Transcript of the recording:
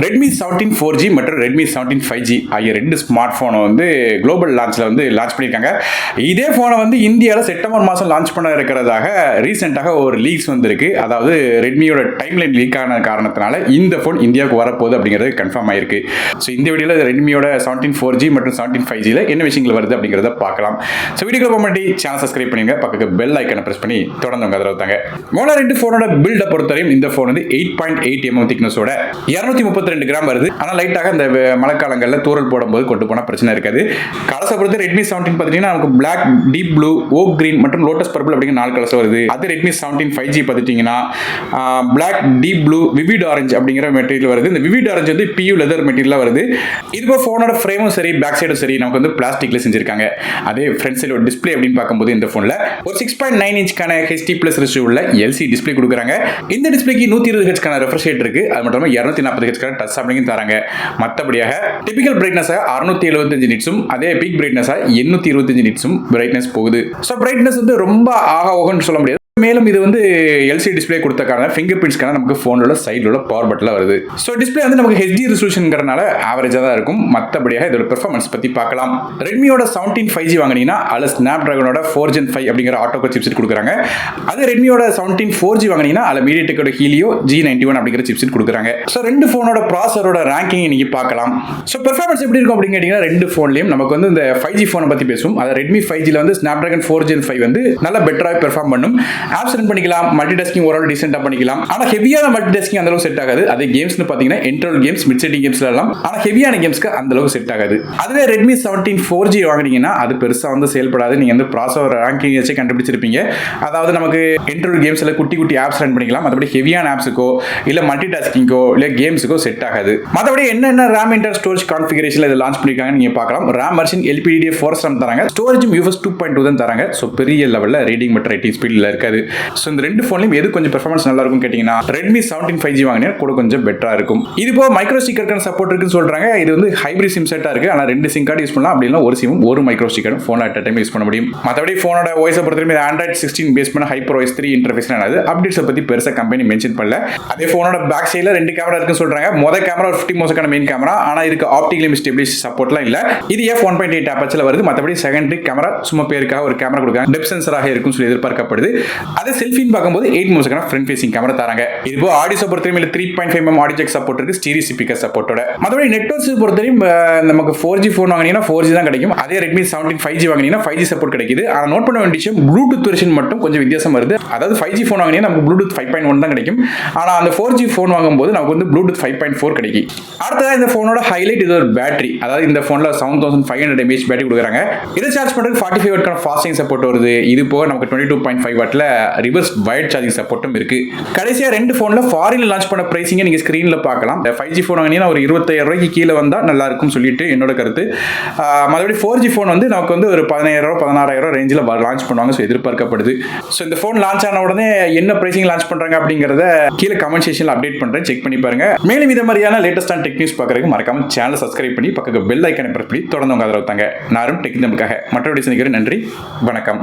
Redmi 17 4G மற்றும் Redmi 17 5G ஆகிய ரெண்டு ஸ்மார்ட் ஃபோனை வந்து குளோபல் லான்ச்சில் லான்ச் பண்ணியிருக்காங்க. இதே ஃபோனை இந்தியாவில் செப்டம்பர் மாதம் லான்ச் பண்ண இருக்கிறதாக ரீசெண்டாக ஒரு லீக்ஸ் வந்திருக்கு. அதாவது ரெட்மியோட டைம்லைன் லீக் ஆன காரணத்தினால இந்த ஃபோன் இந்தியாவுக்கு வரப்போகுது அப்படிங்கிறது கன்ஃபார்ம் ஆயிருக்கு. ஸோ இந்த வீடியோவில் ரெட்மியோட 17 4G மற்றும் 17 5Gயில் என்ன விஷயங்கள் வருது அப்படிங்கிறத பார்க்கலாம். ஸோ வீடியோக்கு முன்னாடி சேனல் சப்ஸ்கிரைப் பண்ணிங்க, பக்கத்துக்கு பெல் ஐக்கனை ப்ரெஸ் பண்ணி தொடர்ந்து உங்க அதில் தாங்க. மோல ரெண்டு ஃபோனோட பில்டை பொறுத்தவரையும் இந்த ஃபோன் 8.8 mm திக்னஸோட 232 கிராம் வருது. ஆனால் லைட்டாக இந்த மழைக்காலங்களில் தூரல் போடும்போது கொண்டு போனால் பிரச்சனை இருக்காது. கலர்ஸை பொறுத்து ரெட்மி 17 பார்த்தீங்கன்னா நமக்கு black, deep blue, oak green மற்றும் லோட்டஸ் பர்பிள் அப்படிங்கிற 4 கலர்ஸ் வருது. அது ரெட்மி 17 5G பார்த்துட்டீங்கன்னா black, deep blue, vivid orange அப்படிங்கிற மெட்டீரியல் வருது. இந்த விவிட் ஆரஞ்சு PU லெதர் மெட்டீரியலாக வருது. இதுபோல் ஃபோனோட ஃப்ரேமும் சரி, பேக் சைடும் சரி நமக்கு பிளாஸ்டிக்ல செஞ்சிருக்காங்க. அதே ஃப்ரண்ட் சைடு டிஸ்பிளே அப்படின்னு பார்க்கும்போது இந்த ஃபோனில் ஒரு 6.9 இன்ச்க்கான HD+ ரெஸ்யூ உள்ள LCD டிஸ்பிளே கொடுக்குறாங்க. இந்த டிஸ்பிளேக்கு 120 Hz ரெஃப்ரெஷ் ரேட் இருக்கு. அது மட்டும் 240 Hz டச் சாம்பிளிங் தராங்க. மற்றபடியாக டிபிக்கல் பிரைட்னஸ் 675 நிட்ஸும் அதே பீக் பிரைட்னஸ் 825 நிட்ஸும் பிரைட்னஸ் போகுது. ஸோ பிரைட்னஸ் ரொம்ப ஆக ஓகன்னு சொல்ல முடியாது. மேலும் இது LCD டிஸ்பிளே கொடுத்தக்கான ஃபிங்கர் பிரிண்ட்ஸ்க்கான நமக்கு ஃபோனோட சைடில் உள்ள பவர் பட்டனில் வருது. ஸோ டிஸ்பிளே நமக்கு HD ரெசல்யூஷன்ங்கிறனால ஆவரேஜாக தான் இருக்கும். மற்றபடியாக இதோட பெர்ஃபார்மன்ஸ் பற்றி பார்க்கலாம். ரெட்மியோட 17 5G வாங்கினீங்கன்னா அதில் ஸ்னாப் டிராகனோட 4 Gen 5 அப்படிங்கிற ஆட்டோகோ சிப்செட் கொடுக்குறாங்க. அது ரெட்மியோட 17 4G வாங்கினீங்கன்னா அதில் மீடியாடெக்கோட ஹீலியோ G91 அப்படிங்கிற சிப்செட் கொடுக்குறாங்க. ஸோ ரெண்டு ஃபோனோட ப்ராசரோட ரேங்கிங் இன்னைக்கு பார்க்கலாம். ஸோ பெர்ஃபார்மன்ஸ் எப்படி இருக்கும் அப்படின்னு கேட்டிங்கன்னா ரெண்டு ஃபோன்லையும் நமக்கு இந்த 5G ஃபோனை பற்றி பேசும். அது ரெட்மி 5Gயில் ஸ்னாப் டிராகன் 4 Gen 5 நல்லா பெட்டராக பெர்ஃபார்ம் பண்ணும். ஆப்ஸ் ரன் பண்ணிக்கலாம், மல்டிடாஸ்கிங் ஓரளவு டீசென்ட்டா பண்ணிக்கலாம். ஆனா ஹெவியான மல்டிடாஸ்கிங் அந்த அளவுக்கு செட் ஆகாது. அதே கேம்ஸ்னு பாத்தீங்கன்னா இன்டர்வல் கேம்ஸ், மிட் செட்டிங் கேம்ஸ்ல எல்லாம். ஆனா ஹெவியான கேம்ஸ்க்கு அந்த அளவுக்கு செட் ஆகாது. அதுவே ரெட்மி 17 4G வாங்குனீங்கன்னா அது பெருசா செயல்படாது. நீங்க ப்ராசஸர் ரேங்கிங் வச்சு கண்டுபிடிச்சிருப்பீங்க. அதாவது நமக்கு இன்டர்வல் கேம்ஸ்ல குட்டி குட்டி ஆப்ஸ் ரன் பண்ணிக்கலாம். மற்றபடி ஹெவியான ஆப்ஸுக்கோ இல்ல மல்டிடாஸ்கிங்கோ இல்ல கேம்ஸுக்கோ செட் ஆகாது. மற்றபடி என்னென்ன RAM இன்டர் ஸ்டோரேஜ் கான்ஃபிகரேஷன்ல இதை லான்ச் பண்ணிருக்காங்கன்னு நீங்க பார்க்கலாம். RAM வெர்ஷன் LPDDR4 RAM தராங்க. ஸ்டோரேஜும் UFS 2.2 தான் தராங்க. ஸோ பெரிய லெவலில் ரீடிங் மற்றும் ரைட்டிங் ஸ்பீட்ல இருக்காது. ஸோ இந்த ரெண்டு ஃபோன்லையும் எது கொஞ்சம் பெர்ஃபார்மன்ஸ் நல்லா இருக்கும் கேட்டிங்கன்னா ரெட்மி 17 5G வாங்கினா கூட கொஞ்சம் பெட்டரா இருக்கும். இது போக மைக்ரோ ஸ்டிக்கருக்கான சப்போர்ட் இருக்குன்னு சொல்றாங்க. இது ஹைபிரிட் சிம் செட்டா இருக்கு. ஆனால் 2 சிம் கார்டு யூஸ் பண்ணலாம். அப்படி இல்லை ஒரு சிம் ஒரு மைக்ரோ ஸ்டிக்கரும் ஃபோன் அட் டைம் யூஸ் பண்ண முடியும். மற்றபடி ஃபோனோட வாய்ஸை பொறுத்தவரை Android 16 பேஸ் பண்ண HyperOS 3 இன்டர்ஃபேஸ் ஆனது. அப்டேட்ஸை பற்றி பெருசாக கம்பெனி மென்ஷன் பண்ணல. அதே ஃபோனோட பேக் சைடில் 2 கேமரா இருக்குன்னு சொல்றாங்க. முதல் கேமரா ஒரு 50 மோசக்கான மெயின் கேமரா. ஆனால் இதுக்கு ஆப்டிகல் இமேஜ் ஸ்டெபிலைசேஷன் சப்போர்ட்லாம் இல்லை. இது f1.8 ஆப்பர்ச்சர்ல வருது. மற்றபடி செகண்டரி கேமரா சும்மா பேருக்காக ஒரு கேமரா கொடுக்குறாங்க. டெப்த் சென்சராக இருக்குன்னு சொல்லி எதிர்பார்க்கப்படுது. அதே செல்ஃபின்னு பார்க்கும்போது 8 மோசக்கான ஃப்ரண்ட் ஃபேசிங் கேமரா தராங்க. இதுபோல் ஆடியோ பொறுத்தவரையும் 3.5 mm ஆடியோ ஜாக் சப்போர்ட் இருக்கு. ஸ்டீரியோ ஸ்பீக்கர் சப்போர்ட்டோட. மற்றபடி நெட்வொர்க்ஸ் பொறுத்தவரையும் நமக்கு 4G ஃபோன் வாங்கினீங்கன்னா 4G தான் கிடைக்கும். அதே ரெட்மி 17 5G வாங்கினீங்கன்னா 5G சப்போர்ட் கிடைக்குது. ஆனால் நோட் பண்ண வேண்டிய விஷயம் ப்ளூடூத் வெர்ஷன் மட்டும் கொஞ்சம் வித்தியாசம் வருது. அதாவது 5G ஃபோன் வாங்கினீங்கன்னா நமக்கு ப்ளூடூத் 5.1 தான் கிடைக்கும். ஆனால் அந்த 4G ஃபோன் வாங்கும்போது நமக்கு ப்ளூடூத் 5.4 கிடைக்கும். அடுத்ததாக இந்த ஃபோனோட ஹைலைட் இது ஒரு பேட்டரி. அதாவது இந்த ஃபோனில் 7500 mAh பேட்டரி கொடுக்குறாங்க. இதை சார்ஜ் பண்ணுறதுக்கு 45 வாட்க்கான ஃபாஸ்ட் சார்ஜிங் சப்போர்ட் வருது. இது போக நமக்கு 22.5 வாட்ல ரிவர்ஸ் வயர்ட் சார்ஜிங் சப்போர்ட்டும் இருக்கு. கடைசியாக ரெண்டு ஃபோனில் ஃபாரின்ல லான்ச் பண்ண பிரைசிங்கை நீங்கள் ஸ்க்ரீனில் பார்க்கலாம். 5G ஃபோன் வாங்கினீங்கன்னா ஒரு 25000 ரூபாய்க்கு கீழே வந்தால் நல்லா இருக்கும்னு சொல்லிட்டு என்னோட கருத்து. மறுபடியும் 4G ஃபோன் நமக்கு ஒரு 15000 16000 ரேஞ்சில் லான்ச் பண்ணுவாங்க. ஸோ எதிர்பார்க்கப்படுது. ஸோ இந்த ஃபோன் லான்ச் ஆன உடனே என்ன பிரைசிங் லான்ச் பண்ணுறாங்க அப்படிங்கிறத கீழே கமெண்ட் செக்ஷனில் அப்டேட் பண்ணுறேன். செக் பண்ணி பாருங்க. மேலும் இந்த மாதிரியான லேட்டஸ்டான டெக் நியூஸ் பார்க்குறதுக்கு மறக்காம சேனலை சப்ஸ்கிரைப் பண்ணி பக்கத்துக்கு பெல் ஐக்கனை பிரஸ் பண்ணி தொடர்ந்து உங்க ஆதரவு தாங்க. நானும் டெக் தமிழுக்காக மற்றொரு சந்திக்கிறேன். நன்றி, வணக்கம்.